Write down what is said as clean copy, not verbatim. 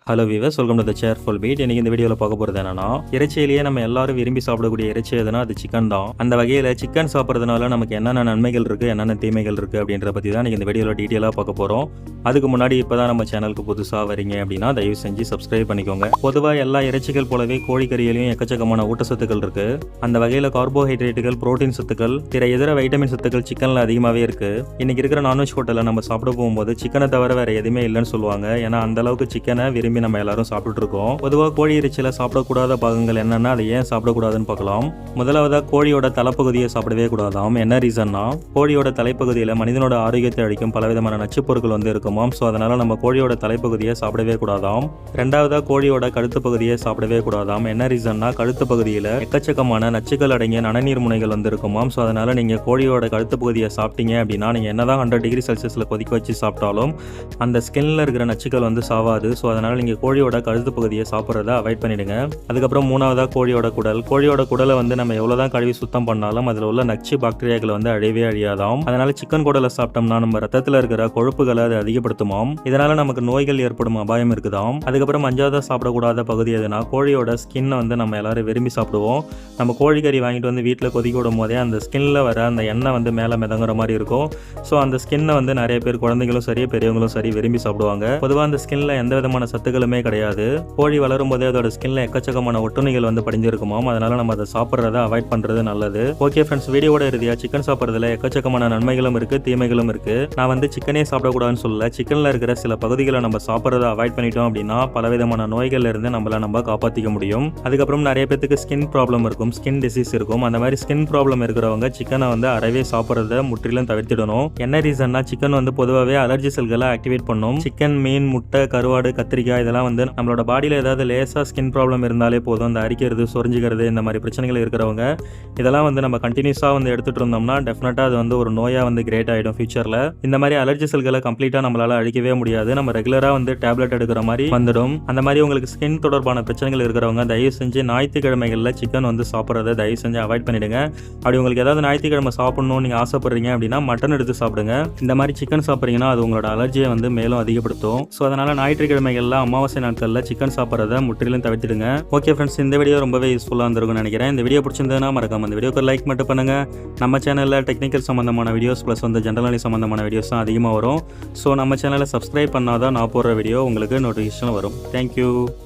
Hello viewers, welcome to the cheerful beat. இன்னைக்கு இந்த வீடியோவில் பார்க்க போகிறது என்னன்னா, இறைச்சியிலேயே நம்ம எல்லாரும் விரும்பி சாப்பிடக்கூடிய இறைச்சி எதுனா அது சிக்கன் தான். அந்த வகையில் சிக்கன் சாப்பிட்றதுனால நமக்கு என்னென்ன நன்மைகள் இருக்குது, என்னென்ன தீமைகள் இருக்குது அப்படின்ற பற்றி தான் இந்த வீடியோவில் டீட்டெயிலாக பார்க்க போகிறோம். அதுக்கு முன்னாடி இப்போ தான் நம்ம சேனலுக்கு புதுசாக வரீங்க அப்படின்னா தயவு செஞ்சு சப்ஸ்கிரைப் பண்ணிக்கோங்க. பொதுவாக எல்லா இறைச்சிகள் போலவே கோழிக்கறியிலையும் எக்கச்சக்கமான ஊட்டச்சத்துக்கள் இருக்குது. அந்த வகையில் கார்போஹைட்ரேட்டுகள், புரோட்டீன் சத்துக்கள், பிற இதர வைட்டமின் சத்துக்கள் சிக்கனில் அதிகமாகவே இருக்குது. இன்னைக்கு இருக்கிற நான்வெஜ் ஹோட்டலில் நம்ம சாப்பிட போகும்போது சிக்கனை தவிர வேறு எதுவுமே இல்லைன்னு சொல்லுவாங்க. ஏன்னா அந்த அளவுக்கு சிக்கனை விரும்பி நம்ம எல்லாரும் சாப்பிட்டு இருக்கோம். பொதுவாக கோழி இறைச்சியில சாப்பிடக்கூடாத பாகங்கள் என்னன்னா, அதை ஏன் சாப்பிடக்கூடாதுன்னு பார்க்கலாம். முதலாவதா கோழியோட தலைப்பகுதியை சாப்பிடவே கூடாதாம். என்ன ரீசன்னா, கோழியோட தலைப்பகுதியில் மனிதனோட ஆரோக்கியத்தை அளிக்கும் பலவிதமான நச்சு பொருட்கள் இருக்குமாம். ஸோ அதனால நம்ம கோழியோட தலைப்பகுதியை சாப்பிடவே கூடாதாம். ரெண்டாவதா கோழியோட கழுத்து பகுதியை சாப்பிடவே கூடாதாம். என்ன ரீசன்னா, கழுத்து பகுதியில் எக்கச்சக்கமான நச்சுக்கள் அடங்கிய நனநீர் முனைகள் இருக்குமாம். ஸோ அதனால நீங்க கோழியோட கழுத்து பகுதியை சாப்பிட்டீங்க அப்படின்னா, நீங்க என்னதான் 100 டிகிரி செல்சியஸ்ல கொதிக்க வச்சு சாப்பிட்டாலும் அந்த ஸ்கின்ல இருக்கிற நச்சுக்கள் சாவாது. ஸோ அதனால நீங்க கோழியோட கழுத்து பகுதியை சாப்பிட்றத அவாய்ட் பண்ணிடுங்க. அதுக்கப்புறம் மூணாவதா கோழியோட குடல். கோழியோட குடலை நம்ம எவ்வளவுதான் கழுவி சுத்தம் பண்ணாலும் அதில் உள்ள நச்சு பாக்டீரியாக்களை அழியவே அழியாதாம். அதனால சிக்கன் குடலை சாப்பிட்டோம்னா நம்ம ரத்தத்தில் இருக்கிற கொழுப்புகளை அது அதிகப்படுத்துமாம். இதனால நமக்கு நோய்கள் ஏற்படும் அபாயம் இருக்குதாம். அதுக்கப்புறம் அஞ்சாவதா சாப்பிடக்கூடாத பகுதி எதுனா, கோழியோட ஸ்கின்னை நம்ம எல்லாரும் விரும்பி சாப்பிடுவோம். நம்ம கோழிக்கறி வாங்கிட்டு வீட்டில் கொதிக்க விடும் போதே அந்த ஸ்கின்ல வர அந்த எண்ணெய் மேலே மிதங்குற மாதிரி இருக்கும். ஸோ அந்த ஸ்கின்னை நிறைய பேர், குழந்தைகளும் சரி பெரியவங்களும் சரி, விரும்பி சாப்பிடுவாங்க. பொதுவாக அந்த ஸ்கின்ல எந்த விதமான சத்துக்களுமே கிடையாது. கோழி வளரும் போதே அதோட ஸ்கின்ல எக்கச்சக்கமான ஒட்டுணிகள் படிஞ்சிருக்குமாம். அதனால நம்ம அதை சாப்பிட்றத அவாய்ட் பண்றது நல்லது. ஓகே ஃப்ரெண்ட்ஸ், வீடியோட இறுதியா சிக்கன் சாப்பிட்றதுல எக்கச்சக்கமான நன்மைகளும் இருக்கு, தீமைகளும் இருக்கு. நான் சிக்கனே சாப்பிடக்கூடாதுன்னு சொல்லல. சிக்கன்ல இருக்கிற சில பகுதிகளை நம்ம சாப்பிட்றத அவாய்ட் பண்ணிட்டோம் அப்படின்னா பலவிதமான நோய்கள்ல இருந்து நம்ம காப்பாற்றிக்க முடியும். அதுக்கப்புறம் நிறைய பேருக்கு ஸ்கின் ப்ராப்ளம் இருக்கும், ஸ்கின் டிசீஸ் இருக்கும். அந்த மாதிரி ஸ்கின் ப்ராப்ளம் இருக்கிறவங்க சிக்கனை அறவே சாப்பிட்றத முற்றிலும் தவிர்த்திடணும். என்ன ரீசன்னா, சிக்கன் பொதுவாகவே அலர்ஜி செல்களை ஆக்டிவேட் பண்ணும். சிக்கன், மீன், முட்டை, கருவாடு, கத்திரிக்காய் இதெல்லாம் நம்மளோட பாடியில் ஏதாவது லேசா ஸ்கின் ப்ராப்ளம் இருந்தாலே போதும், அந்த அரிக்கிறது, சொரிஞ்சிக்கிறது, இந்த மாதிரி பிரச்சனைகள் இருக்கிறவங்க இதெல்லாம் நம்ம கண்டினியூஸா எடுத்துட்டு இருந்தோம்னா டெஃபினட்டா அது ஒரு நோயா கிரேட் ஆயிடும் ஃபியூச்சர்ல. இந்த மாதிரி அலர்ஜி செல்களை கம்ப்ளீட்டா நம்மளால அழிக்கவே முடியாது. நம்ம ரெகுலரா டேப்லெட் எடுக்கிற மாதிரி வந்துடும். அந்த மாதிரி உங்களுக்கு ஸ்கின் தொடர்பான பிரச்சனைகள் இருக்கிறவங்க தயவு செஞ்சு ஞாயிற்றுக்கிழமைகளில் சிக்கன் சாப்பிட்றத தயவு செஞ்சு அவாய்ட் பண்ணிடுங்க. அப்படி உங்களுக்கு ஏதாவது ஞாயிற்றுக்கிழமை சாப்பிடணும்னு நீங்க ஆசைப்படுறீங்க அப்படின்னா மட்டன் எடுத்து சாப்பிடுங்க. இந்த மாதிரி சிக்கன் சாப்பிட்றீங்கன்னா அது உங்களோட அலர்ஜியை மேலும் அதிகப்படுத்தும். ஸோ அதனால ஞாயிற்றுக்கிழமைகள்ல, அமாவாசை நாட்களில் சிக்கன் சாப்பிட்றத முற்றிலும் தவிர்த்திடுங்க. ஓகே ஃப்ரெண்ட்ஸ், இந்த வீடியோ ரொம்பவே யூஸ்ஃபுல்லாக இருந்திருக்கும்னு நினைக்கிறேன். இந்த வீடியோ பிடிச்சிருந்ததுன்னா மறக்காம இந்த வீடியோக்கு லைக் மட்டும் பண்ணுங்க. நம்ம சேனலில் டெக்னிக்கல் சம்பந்தமான வீடியோஸ் ப்ளஸ் ஜெனரல் நாலேஜ் சம்பந்தமான வீடியோஸ் தான் அதிகமாக வரும். ஸோ நம்ம சேனலை சப்ஸ்கிரைப் பண்ணாதான் நான் போடுற வீடியோ உங்களுக்கு நோட்டிஃபிகேஷன் வரும். தேங்க்யூ.